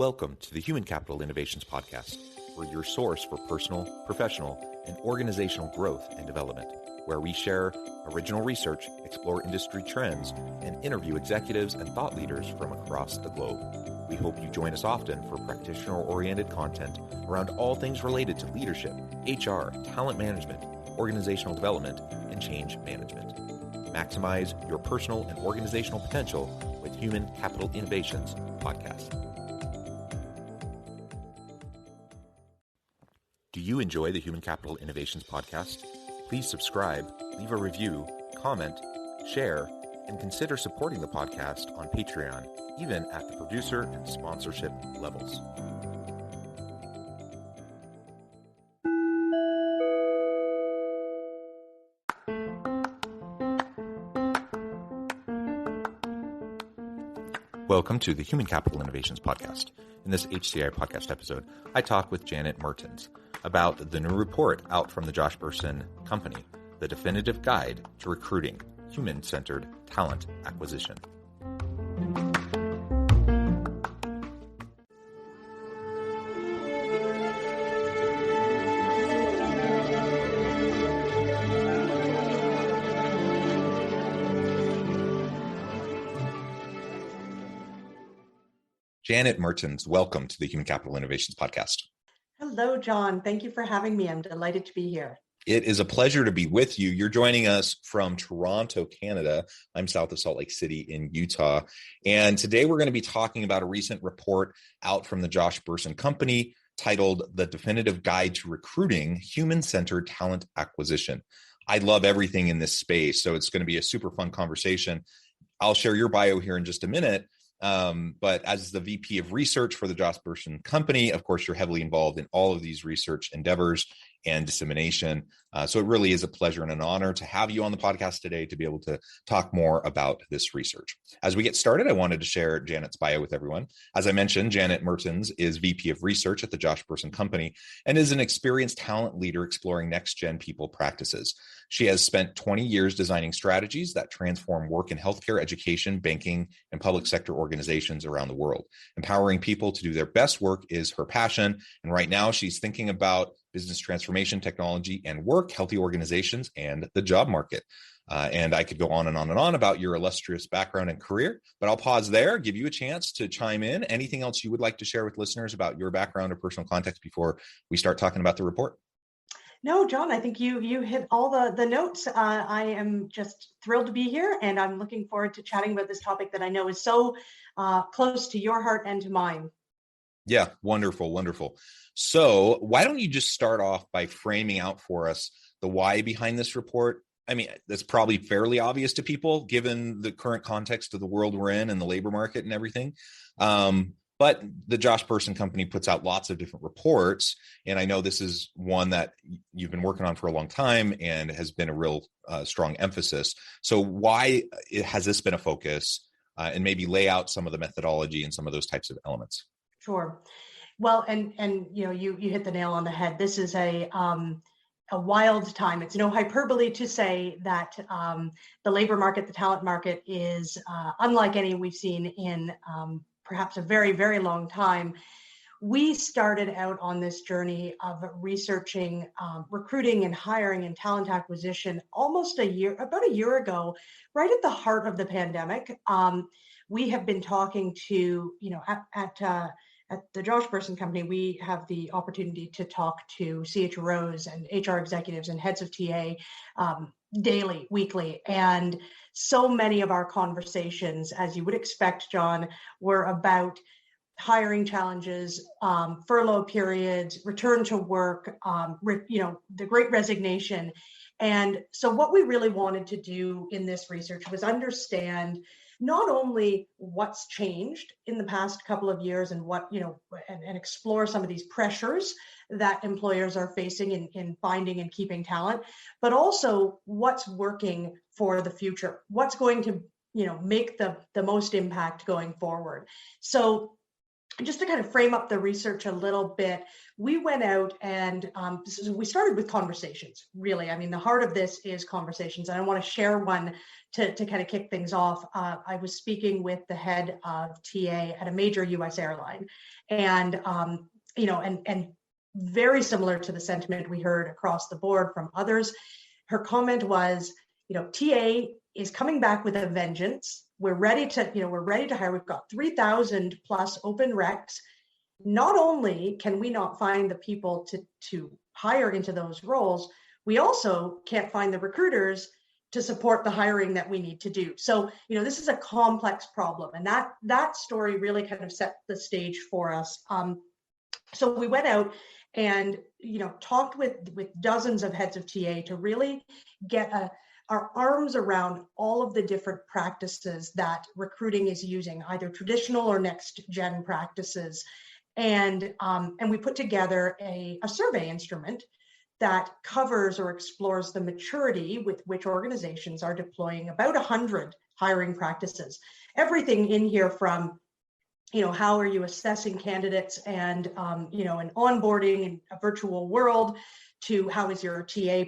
Welcome to the Human Capital Innovations Podcast. We're your source for personal, professional, and organizational growth and development, where we share original research, explore industry trends, and interview executives and thought leaders from across the globe. We hope you join us often for practitioner-oriented content around all things related to leadership, HR, talent management, organizational development, and change management. Maximize your personal and organizational potential with Human Capital Innovations Podcast. Do you enjoy the Human Capital Innovations Podcast? Please subscribe, leave a review, comment, share, and consider supporting the podcast on Patreon, even at the producer and sponsorship levels. Welcome to the Human Capital Innovations Podcast. In this HCI podcast episode, I talk with Janet Mertens about the new report out from the Josh Bersin Company, The Definitive Guide to Recruiting Human-Centered Talent Acquisition. Janet Mertens, welcome to the Human Capital Innovations Podcast. Hello, John. Thank you for having me. I'm delighted to be here. It is a pleasure to be with you. You're joining us from Toronto, Canada. I'm south of Salt Lake City in Utah. And today we're going to be talking about a recent report out from the Josh Bersin Company titled The Definitive Guide to Recruiting Human-Centered Talent Acquisition. I love everything in this space, so it's going to be a super fun conversation. I'll share your bio here in just a minute. But as the VP of Research for the Josh Bersin Company, of course, you're heavily involved in all of these research endeavors and dissemination. So it really is a pleasure and an honor to have you on the podcast today to be able to talk more about this research. As we get started, I wanted to share Janet's bio with everyone. As I mentioned, Janet Mertens is VP of Research at the Josh Bersin Company and is an experienced talent leader exploring next-gen people practices. She has spent 20 years designing strategies that transform work in healthcare, education, banking, and public sector organizations around the world. Empowering people to do their best work is her passion. And right now she's thinking about business transformation, technology, and work, healthy organizations, and the job market. And I could go on and on and on about your illustrious background and career, but I'll pause there, give you a chance to chime in. Anything else you would like to share with listeners about your background or personal context before we start talking about the report? No, John, I think you hit all the notes. I am just thrilled to be here, and I'm looking forward to chatting about this topic that I know is so close to your heart and to mine. Yeah, wonderful, wonderful. So why don't you just start off by framing out for us the why behind this report? I mean, that's probably fairly obvious to people given the current context of the world we're in and the labor market and everything. But the Josh Bersin Company puts out lots of different reports, and I know this is one that you've been working on for a long time and has been a real strong emphasis. So why has this been a focus, and maybe lay out some of the methodology and some of those types of elements? Sure. Well, and you hit the nail on the head. This is a wild time. It's no hyperbole to say that the labor market, the talent market, is unlike any we've seen in perhaps a very, very long time. We started out on this journey of researching recruiting and hiring and talent acquisition about a year ago, right at the heart of the pandemic. We have been talking to, at the Josh Bersin Company, we have the opportunity to talk to CHROs and HR executives and heads of TA daily, weekly. And so many of our conversations, as you would expect, John, were about hiring challenges, furlough periods, return to work, the great resignation. And so what we really wanted to do in this research was understand not only what's changed in the past couple of years and and explore some of these pressures that employers are facing in finding and keeping talent, but also what's working for the future, what's going to, make the most impact going forward. So just to kind of frame up the research a little bit, we went out and we started with conversations, really. I mean, the heart of this is conversations. And I want to share one to kind of kick things off. I was speaking with the head of TA at a major US airline. And, and very similar to the sentiment we heard across the board from others, her comment was, TA is coming back with a vengeance. We're ready to hire. We've got 3,000 plus open recs. Not only can we not find the people to hire into those roles, we also can't find the recruiters to support the hiring that we need to do. So, this is a complex problem. And that story really kind of set the stage for us. So we went out and, talked with dozens of heads of TA to really get our arms around all of the different practices that recruiting is using, either traditional or next gen practices. And we put together a survey instrument that covers or explores the maturity with which organizations are deploying about 100 hiring practices. Everything in here from, how are you assessing candidates and, an onboarding in a virtual world, to how is your TA,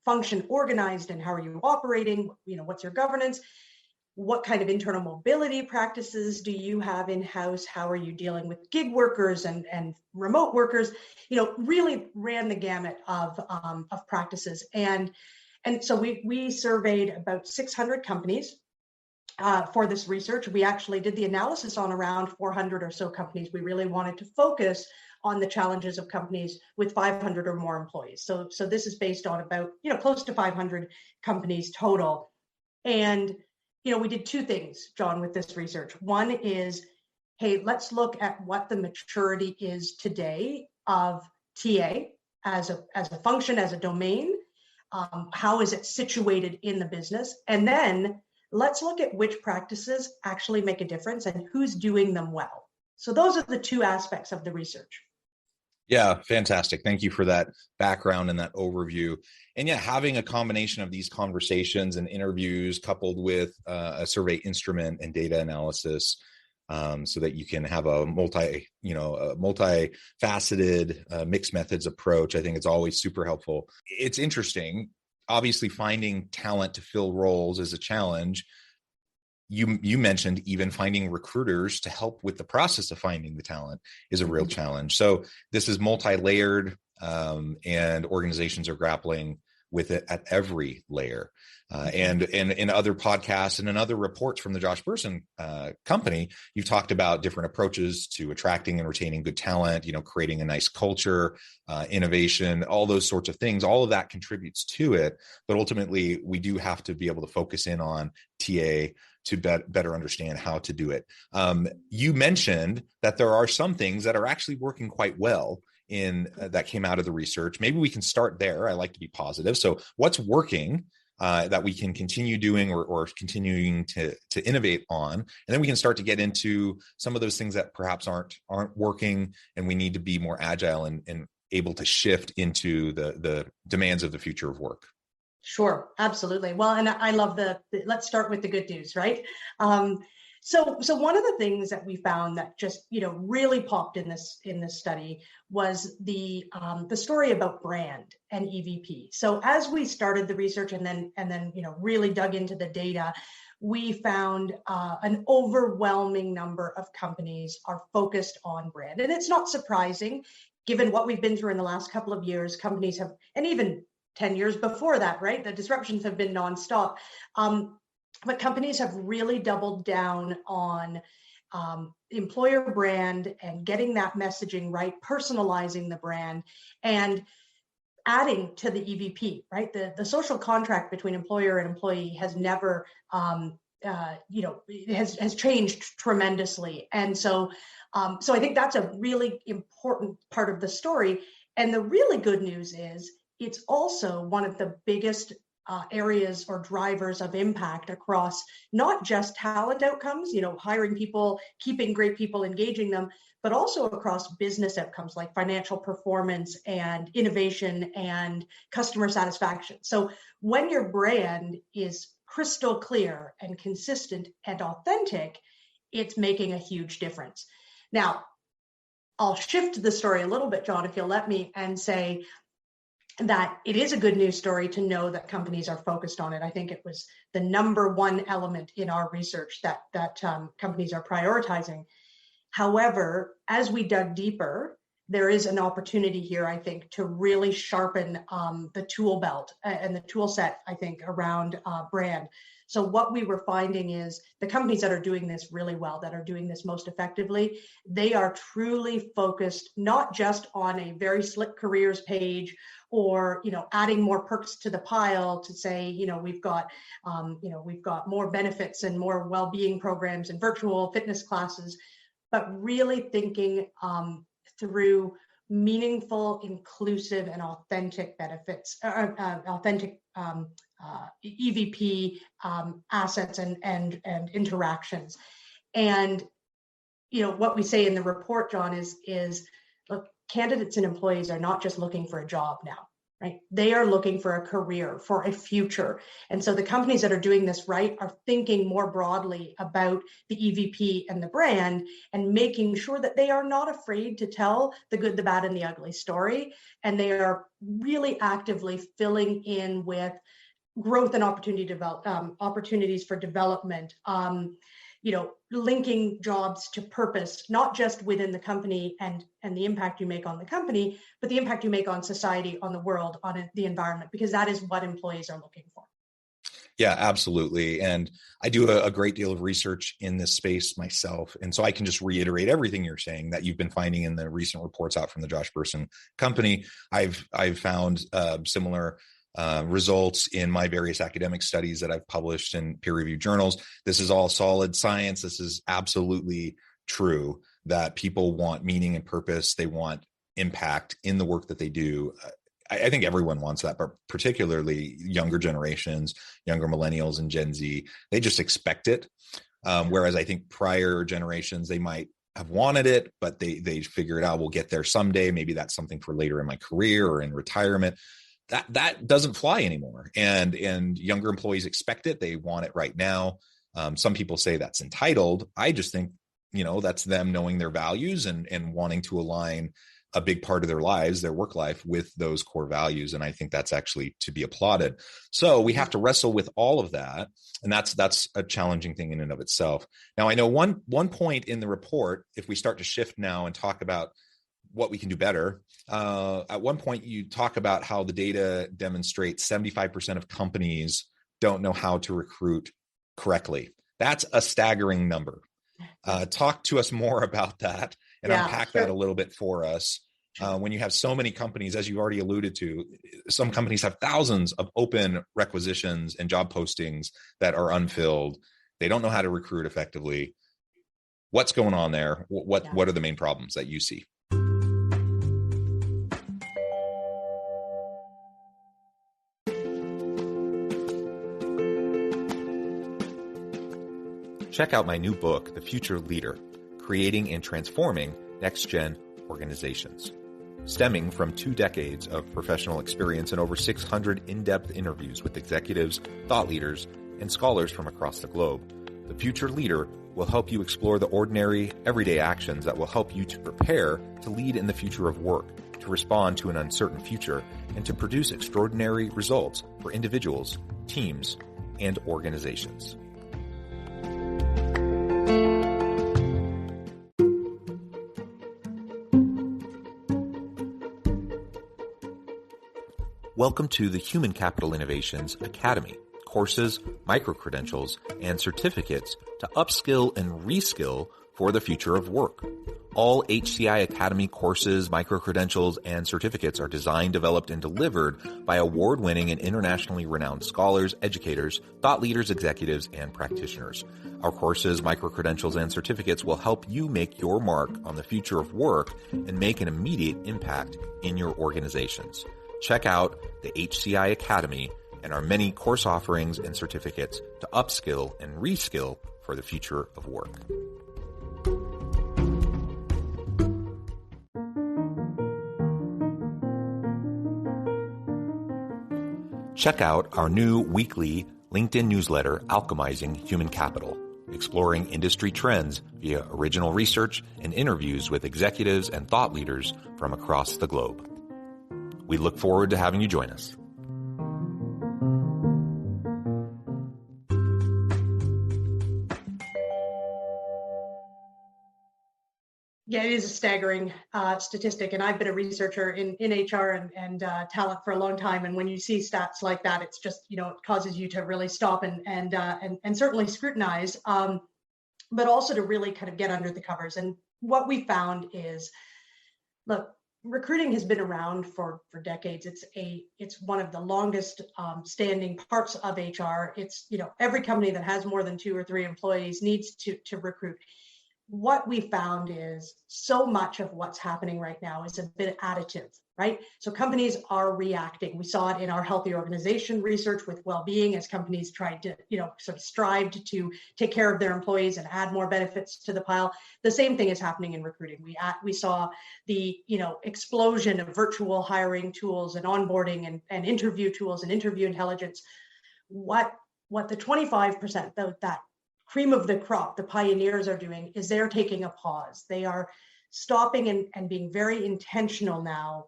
function organized and how are you operating? What's your governance? What kind of internal mobility practices do you have in-house? How are you dealing with gig workers and remote workers? Really ran the gamut of practices. And so we surveyed about 600 companies for this research. We actually did the analysis on around 400 or so companies. We really wanted to focus on the challenges of companies with 500 or more employees. So this is based on about, close to 500 companies total. And, we did two things, John, with this research. One is, hey, let's look at what the maturity is today of TA as a function, as a domain. How is it situated in the business? And then let's look at which practices actually make a difference and who's doing them well. So those are the two aspects of the research. Yeah, fantastic. Thank you for that background and that overview. And yeah, having a combination of these conversations and interviews coupled with a survey instrument and data analysis, so that you can have a multifaceted mixed methods approach, I think it's always super helpful. It's interesting. Obviously, finding talent to fill roles is a challenge. You mentioned even finding recruiters to help with the process of finding the talent is a real challenge. So this is multi-layered, and organizations are grappling with it at every layer. And in other podcasts and in other reports from the Josh Bersin company, you've talked about different approaches to attracting and retaining good talent, creating a nice culture, innovation, all those sorts of things. All of that contributes to it. But ultimately, we do have to be able to focus in on TA to better understand how to do it. You mentioned that there are some things that are actually working quite well that came out of the research. Maybe we can start there. I like to be positive. So what's working that we can continue doing or continuing to innovate on? And then we can start to get into some of those things that perhaps aren't working, and we need to be more agile and able to shift into the demands of the future of work. Sure, absolutely. Well, and I love let's start with the good news, right? So one of the things that we found that just really popped in this study was the story about brand and EVP. So as we started the research and then really dug into the data, we found an overwhelming number of companies are focused on brand, and it's not surprising given what we've been through in the last couple of years. Companies have, and even 10 years before that, right? The disruptions have been nonstop. But companies have really doubled down on employer brand and getting that messaging right, personalizing the brand, and adding to the EVP, right? The social contract between employer and employee has never, has changed tremendously. And so I think that's a really important part of the story. And the really good news is it's also one of the biggest areas or drivers of impact across not just talent outcomes, hiring people, keeping great people, engaging them, but also across business outcomes like financial performance and innovation and customer satisfaction. So when your brand is crystal clear and consistent and authentic, it's making a huge difference. Now, I'll shift the story a little bit, John, if you'll let me, and say that it is a good news story to know that companies are focused on it. I think it was the number one element in our research that companies are prioritizing. However, as we dug deeper, there is an opportunity here, I think, to really sharpen the tool belt and the tool set, I think, around brand. So what we were finding is the companies that are doing this really well, that are doing this most effectively, they are truly focused not just on a very slick careers page or, adding more perks to the pile to say, we've got more benefits and more well-being programs and virtual fitness classes, but really thinking through meaningful, inclusive, and authentic benefits, authentic EVP assets and interactions. And what we say in the report, John, is look, candidates and employees are not just looking for a job now, right? They are looking for a career, for a future. And so the companies that are doing this right are thinking more broadly about the EVP and the brand and making sure that they are not afraid to tell the good, the bad, and the ugly story. And they are really actively filling in with growth and opportunities for development, linking jobs to purpose, not just within the company and the impact you make on the company, but the impact you make on society, on the world, on the environment, because that is what employees are looking for. Yeah, absolutely. And I do a great deal of research in this space myself. And so I can just reiterate everything you're saying that you've been finding in the recent reports out from the Josh Bersin company. I've found similar results in my various academic studies that I've published in peer-reviewed journals. This is all solid science. This is absolutely true that people want meaning and purpose. They want impact in the work that they do. I think everyone wants that, but particularly younger generations, younger millennials and Gen Z, they just expect it. Whereas I think prior generations, they might have wanted it, but they figure it out. We'll get there someday. Maybe that's something for later in my career or in retirement. That doesn't fly anymore. And younger employees expect it. They want it right now. Some people say that's entitled. I just think, that's them knowing their values and wanting to align a big part of their lives, their work life, with those core values. And I think that's actually to be applauded. So we have to wrestle with all of that. And that's a challenging thing in and of itself. Now, I know one point in the report, if we start to shift now and talk about what we can do better, at one point you talk about how the data demonstrates 75% of companies don't know how to recruit correctly. That's a staggering number. Talk to us more about that and unpack that a little bit for us. When you have so many companies, as you already alluded to, some companies have thousands of open requisitions and job postings that are unfilled. They don't know how to recruit effectively. What's going on there? What are the main problems that you see? Check out my new book, The Future Leader, Creating and Transforming Next-Gen Organizations. Stemming from 2 decades of professional experience and over 600 in-depth interviews with executives, thought leaders, and scholars from across the globe, The Future Leader will help you explore the ordinary, everyday actions that will help you to prepare to lead in the future of work, to respond to an uncertain future, and to produce extraordinary results for individuals, teams, and organizations. Welcome to the Human Capital Innovations Academy. Courses, micro-credentials, and certificates to upskill and reskill for the future of work. All HCI Academy courses, micro-credentials, and certificates are designed, developed, and delivered by award-winning and internationally renowned scholars, educators, thought leaders, executives, and practitioners. Our courses, micro-credentials, and certificates will help you make your mark on the future of work and make an immediate impact in your organizations. Check out the HCI Academy and our many course offerings and certificates to upskill and reskill for the future of work. Check out our new weekly LinkedIn newsletter, Alchemizing Human Capital. exploring industry trends via original research and interviews with executives and thought leaders from across the globe. We look forward to having you join us. Yeah, it is a staggering statistic, and I've been a researcher in HR and talent for a long time. And when you see stats like that, it's just, it causes you to really stop and certainly scrutinize, but also to really kind of get under the covers. And what we found is, look, recruiting has been around for decades. It's one of the longest standing parts of HR. It's, every company that has more than 2 or 3 employees needs to recruit. What we found is so much of what's happening right now is a bit additive, right? So companies are reacting. We saw it in our healthy organization research with well-being as companies tried to, sort of strived to take care of their employees and add more benefits to the pile. The same thing is happening in recruiting. We saw the, explosion of virtual hiring tools and onboarding and interview tools and interview intelligence. What the 25%, that cream of the crop, the pioneers are doing is they're taking a pause. They are stopping and being very intentional now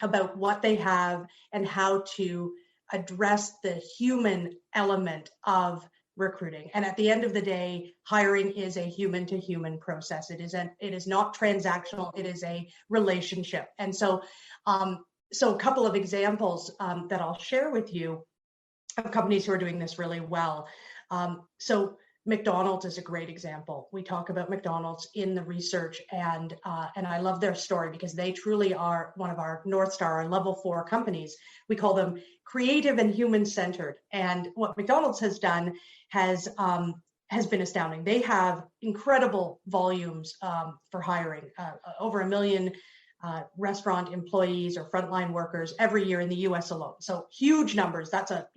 about what they have and how to address the human element of recruiting. And at the end of the day, hiring is a human to human process. It is not transactional. It is a relationship. And so a couple of examples that I'll share with you of companies who are doing this really well. So McDonald's is a great example. We talk about McDonald's in the research, and I love their story because they truly are one of our North Star, our level 4 companies. We call them creative and human-centered. And what McDonald's has done has been astounding. They have incredible volumes for hiring, over 1 million restaurant employees or frontline workers every year in the U.S. alone. So huge numbers. That's a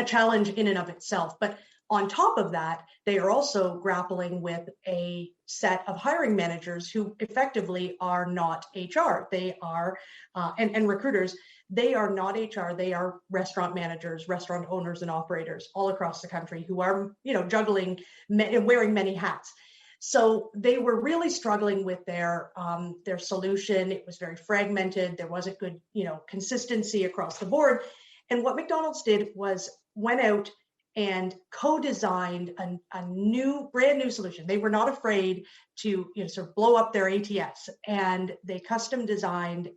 challenge in and of itself. But on top of that, they are also grappling with a set of hiring managers who effectively are not HR. They are, and recruiters, they are not HR. They are restaurant managers, restaurant owners and operators all across the country who are, juggling and wearing many hats. So they were really struggling with their solution. It was very fragmented. There wasn't good, consistency across the board. And what McDonald's did was went out and co-designed a brand new solution. They were not afraid to sort of blow up their ATS, and they custom designed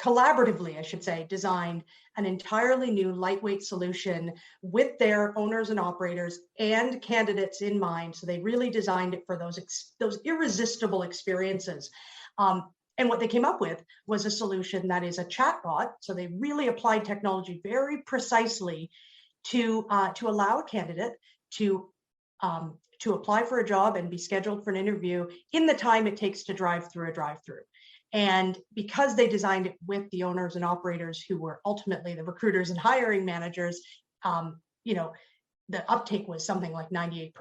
collaboratively, I should say, designed an entirely new lightweight solution with their owners and operators and candidates in mind. So they really designed it for those irresistible experiences. And what they came up with was a solution that is a chatbot. So they really applied technology very precisely to allow a candidate to apply for a job and be scheduled for an interview in the time it takes to drive through a drive-through. And because they designed it with the owners and operators who were ultimately the recruiters and hiring managers, the uptake was something like 98%.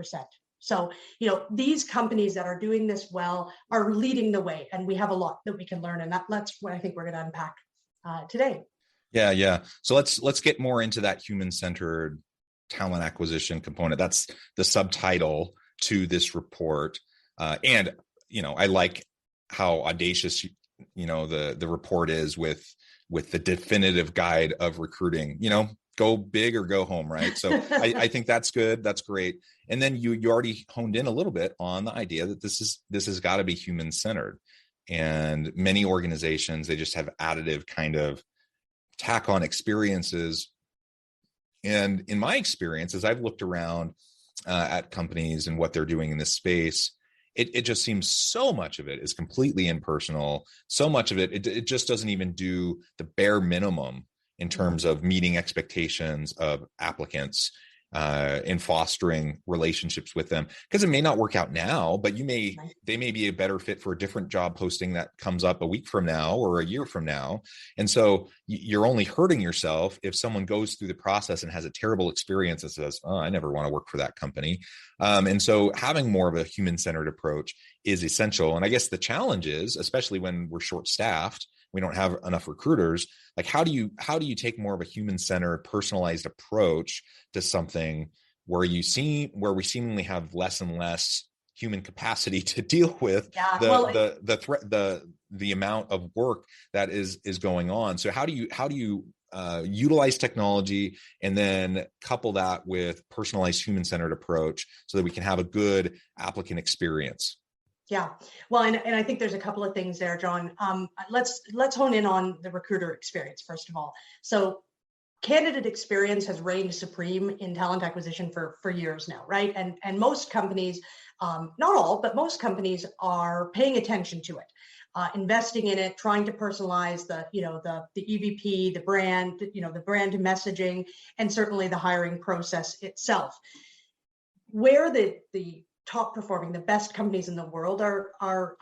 So, these companies that are doing this well are leading the way, and we have a lot that we can learn. And that's what I think we're going to unpack today. Yeah. So let's get more into that human-centered talent acquisition component. That's the subtitle to this report. And, I like how audacious, the report is with the definitive guide of recruiting, go big or go home, right? So I think that's good. That's great. And then you already honed in a little bit on the idea that this has got to be human-centered. And many organizations, they just have additive kind of tack on experiences. And in my experience, as I've looked around at companies and what they're doing in this space, it just seems so much of it is completely impersonal. So much of it just doesn't even do the bare minimum in terms of meeting expectations of applicants and fostering relationships with them, because it may not work out now, but they may be a better fit for a different job posting that comes up a week from now or a year from now. And so you're only hurting yourself if someone goes through the process and has a terrible experience and says, oh, I never want to work for that company. And so having more of a human-centered approach is essential. And I guess the challenge is, especially when we're short-staffed, we don't have enough recruiters. Like, how do you take more of a human-centered, personalized approach to something where we seemingly have less and less human capacity to deal with the threat, the amount of work that is going on? So how do you utilize technology and then couple that with personalized human-centered approach so that we can have a good applicant experience? Yeah, well, and I think there's a couple of things there, John. Let's hone in on the recruiter experience first of all. So candidate experience has reigned supreme in talent acquisition for years now, right? And most companies, not all, but most companies are paying attention to it, investing in it, trying to personalize the EVP, the brand, the brand messaging, and certainly the hiring process itself. Where the top performing, the best companies in the world are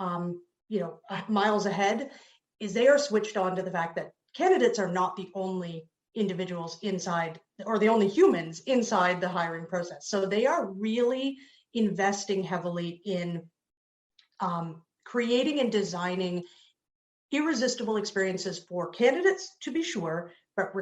miles ahead, is they are switched on to the fact that candidates are not the only individuals inside, or the only humans inside the hiring process. So they are really investing heavily in creating and designing irresistible experiences for candidates, to be sure, but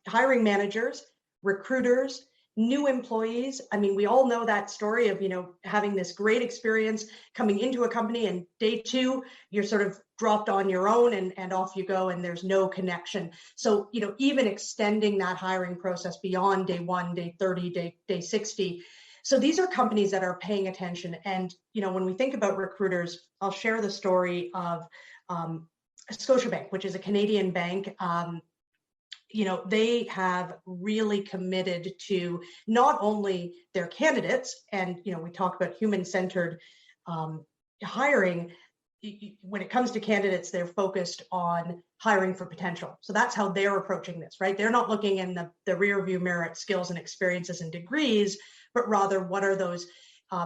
hiring managers, recruiters, new employees. I mean, we all know that story of, having this great experience coming into a company, and day two, you're sort of dropped on your own and off you go, and there's no connection. So, even extending that hiring process beyond day 1, day 30, day 60. So these are companies that are paying attention. And, when we think about recruiters, I'll share the story of Scotiabank, which is a Canadian bank. They have really committed to not only their candidates, and, we talk about human-centered hiring. When it comes to candidates, they're focused on hiring for potential. So that's how they're approaching this, right? They're not looking in the rear view mirror at skills and experiences and degrees, but rather what are those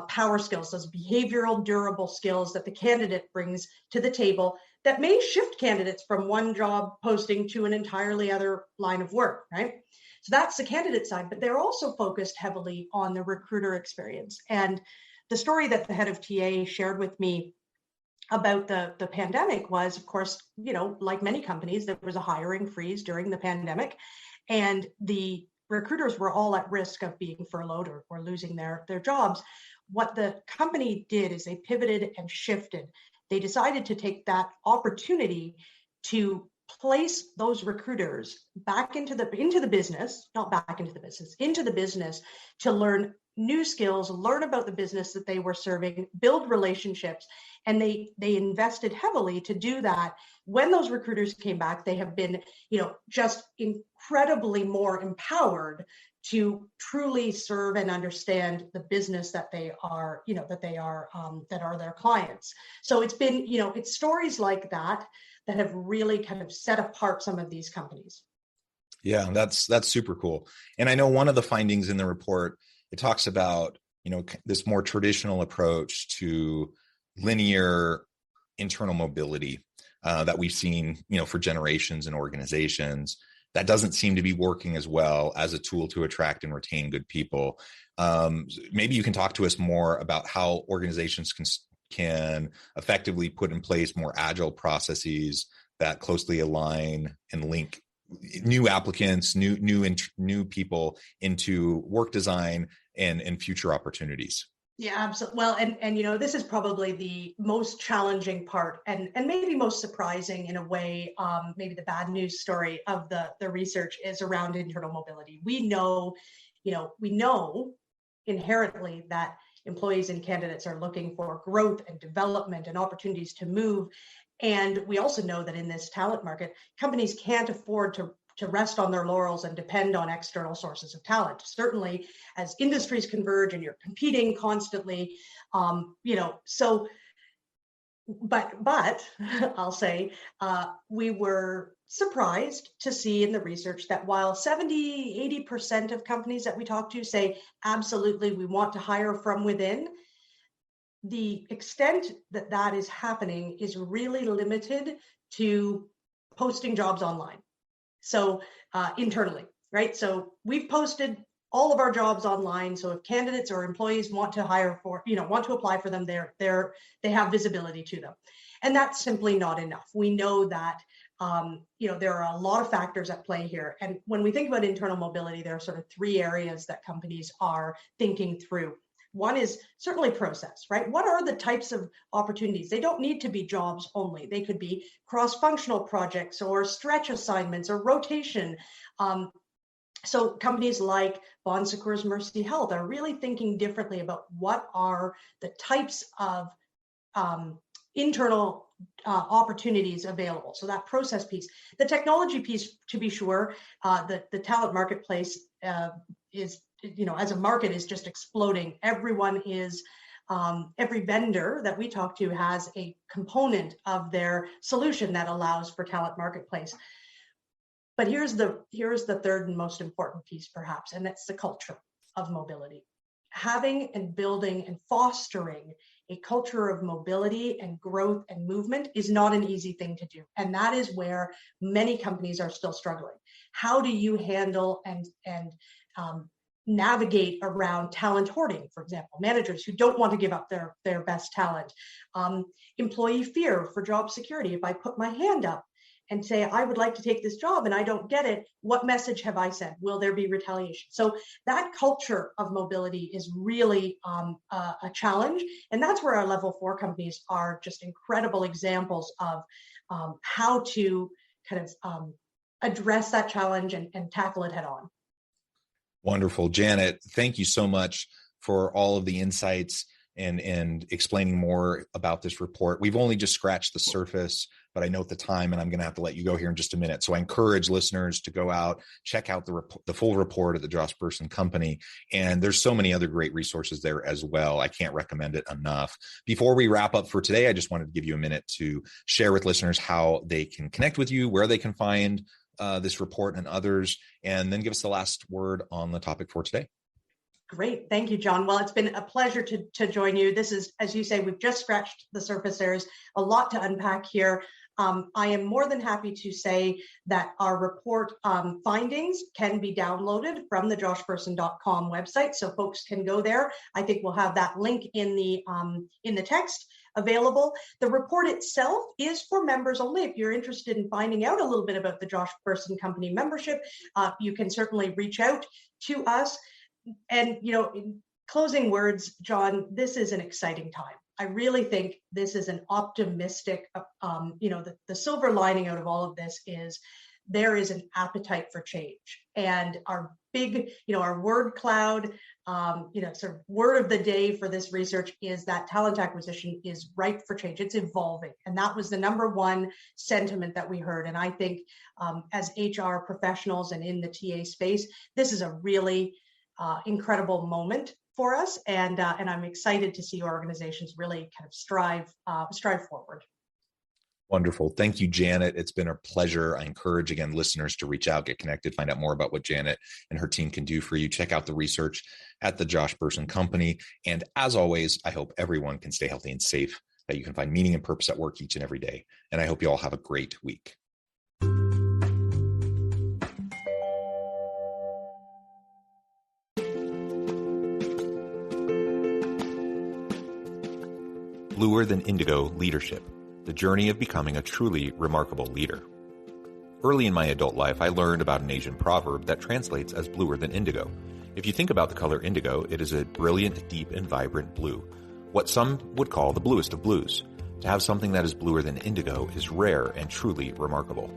power skills, those behavioral, durable skills that the candidate brings to the table that may shift candidates from one job posting to an entirely other line of work, right? So that's the candidate side, but they're also focused heavily on the recruiter experience. And the story that the head of TA shared with me about the pandemic was, of course, like many companies, there was a hiring freeze during the pandemic, and the recruiters were all at risk of being furloughed or losing their jobs. What the company did is they pivoted and shifted. They decided to take that opportunity to place those recruiters back into the business, not back into the business, into the business, to learn new skills, learn about the business that they were serving, build relationships. And they invested heavily to do that. When those recruiters came back, they have been, just incredibly more empowered to truly serve and understand the business that they are, that are their clients. So it's been, it's stories like that have really kind of set apart some of these companies. Yeah, that's super cool. And I know one of the findings in the report, it talks about, this more traditional approach to linear internal mobility that we've seen, for generations in organizations. That doesn't seem to be working as well as a tool to attract and retain good people. Maybe you can talk to us more about how organizations can effectively put in place more agile processes that closely align and link new applicants, new people into work design and future opportunities. Yeah, absolutely. Well, and this is probably the most challenging part, and maybe most surprising in a way. Maybe the bad news story of the research is around internal mobility. We know inherently that employees and candidates are looking for growth and development and opportunities to move. And we also know that in this talent market, companies can't afford to rest on their laurels and depend on external sources of talent. Certainly, as industries converge and you're competing constantly, but I'll say we were surprised to see in the research that while 70-80% of companies that we talk to say, absolutely, we want to hire from within, the extent that is happening is really limited to posting jobs online. So internally, right? So we've posted all of our jobs online. So if candidates or employees want to hire for, want to apply for them, they have visibility to them. And that's simply not enough. We know that there are a lot of factors at play here. And when we think about internal mobility, there are sort of three areas that companies are thinking through. One is certainly process, right? What are the types of opportunities? They don't need to be jobs only. They could be cross-functional projects or stretch assignments or rotation. So companies like Bon Secours Mercy Health are really thinking differently about what are the types of internal opportunities available. So that process piece, the technology piece, to be sure, the talent marketplace is, as a market, is just exploding. Everyone is, every vendor that we talk to has a component of their solution that allows for talent marketplace. But here's the third and most important piece, perhaps, and that's the culture of mobility. Having and building and fostering a culture of mobility and growth and movement is not an easy thing to do. And that is where many companies are still struggling. How do you handle and navigate around talent hoarding, for example, managers who don't want to give up their best talent, employee fear for job security? If I put my hand up and say, I would like to take this job and I don't get it, what message have I sent? Will there be retaliation? So that culture of mobility is really a challenge. And that's where our level 4 companies are just incredible examples of how to kind of address that challenge and tackle it head on. Wonderful. Janet, thank you so much for all of the insights and explaining more about this report. We've only just scratched the surface, but I note the time and I'm going to have to let you go here in just a minute. So I encourage listeners to go out, check out the full report of the Josh Bersin Company. And there's so many other great resources there as well. I can't recommend it enough. Before we wrap up for today, I just wanted to give you a minute to share with listeners how they can connect with you, where they can find this report and others, and then give us the last word on the topic for today. Great. Thank you, John. Well, it's been a pleasure to join you. This is, as you say, we've just scratched the surface. There's a lot to unpack here. I am more than happy to say that our report findings can be downloaded from the joshbersin.com website, so folks can go there. I think we'll have that link in the text available. The report itself is for members only. If you're interested in finding out a little bit about the Josh Bersin Company membership, you can certainly reach out to us. And, in closing words, John, this is an exciting time. I really think this is an optimistic, the silver lining out of all of this is there is an appetite for change. And our big, our word cloud, sort of word of the day for this research is that talent acquisition is ripe for change. It's evolving. And that was the number one sentiment that we heard. And I think as HR professionals and in the TA space, this is a really incredible moment for us, and I'm excited to see organizations really kind of strive forward. Wonderful. Thank you, Janet. It's been a pleasure. I encourage, again, listeners to reach out, get connected, find out more about what Janet and her team can do for you. Check out the research at the Josh Bersin Company. And as always, I hope everyone can stay healthy and safe, that you can find meaning and purpose at work each and every day. And I hope you all have a great week. Bluer Than Indigo Leadership, the journey of becoming a truly remarkable leader. Early in my adult life, I learned about an Asian proverb that translates as bluer than indigo. If you think about the color indigo, it is a brilliant, deep, and vibrant blue, what some would call the bluest of blues. To have something that is bluer than indigo is rare and truly remarkable.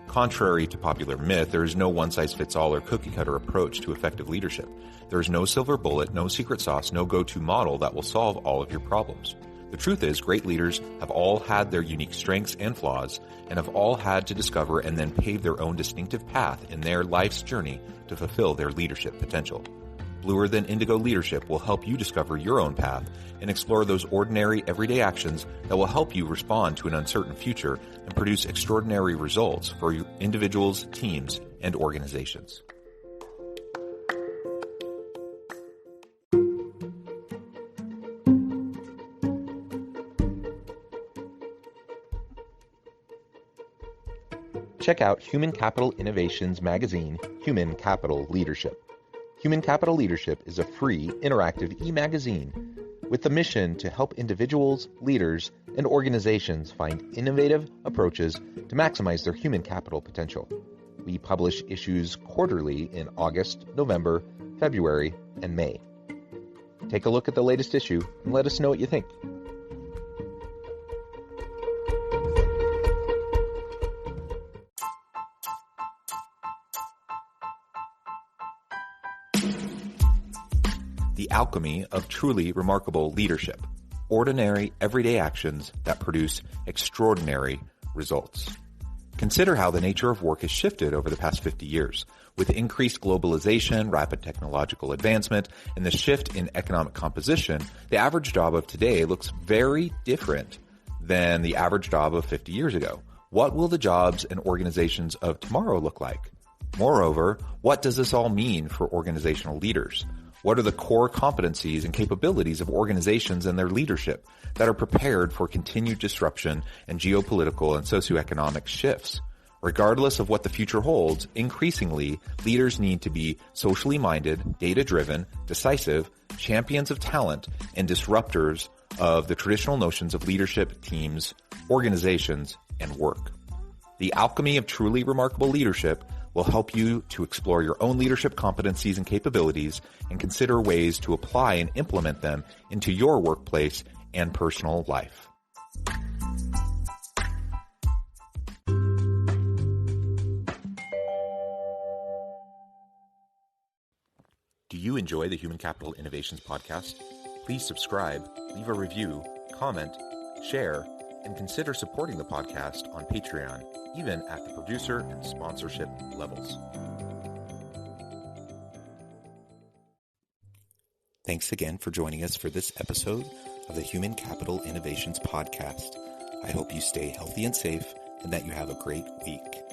Contrary to popular myth, there is no one-size-fits-all or cookie-cutter approach to effective leadership. There is no silver bullet, no secret sauce, no go-to model that will solve all of your problems. The truth is, great leaders have all had their unique strengths and flaws, and have all had to discover and then pave their own distinctive path in their life's journey to fulfill their leadership potential. Bluer Than Indigo Leadership will help you discover your own path and explore those ordinary, everyday actions that will help you respond to an uncertain future and produce extraordinary results for individuals, teams, and organizations. Check out Human Capital Innovations magazine, Human Capital Leadership. Human Capital Leadership is a free, interactive e-magazine with the mission to help individuals, leaders, and organizations find innovative approaches to maximize their human capital potential. We publish issues quarterly in August, November, February, and May. Take a look at the latest issue and let us know what you think. The alchemy of truly remarkable leadership. Ordinary, everyday actions that produce extraordinary results. Consider how the nature of work has shifted over the past 50 years. With increased globalization, rapid technological advancement, and the shift in economic composition, the average job of today looks very different than the average job of 50 years ago. What will the jobs and organizations of tomorrow look like? Moreover, what does this all mean for organizational leaders? What are the core competencies and capabilities of organizations and their leadership that are prepared for continued disruption and geopolitical and socioeconomic shifts? Regardless of what the future holds, increasingly, leaders need to be socially minded, data-driven, decisive, champions of talent, and disruptors of the traditional notions of leadership, teams, organizations, and work. The alchemy of truly remarkable leadership will help you to explore your own leadership competencies and capabilities and consider ways to apply and implement them into your workplace and personal life. Do you enjoy the Human Capital Innovations podcast? Please subscribe, leave a review, comment, share, and consider supporting the podcast on Patreon, even at the producer and sponsorship levels. Thanks again for joining us for this episode of the Human Capital Innovations podcast. I hope you stay healthy and safe and that you have a great week.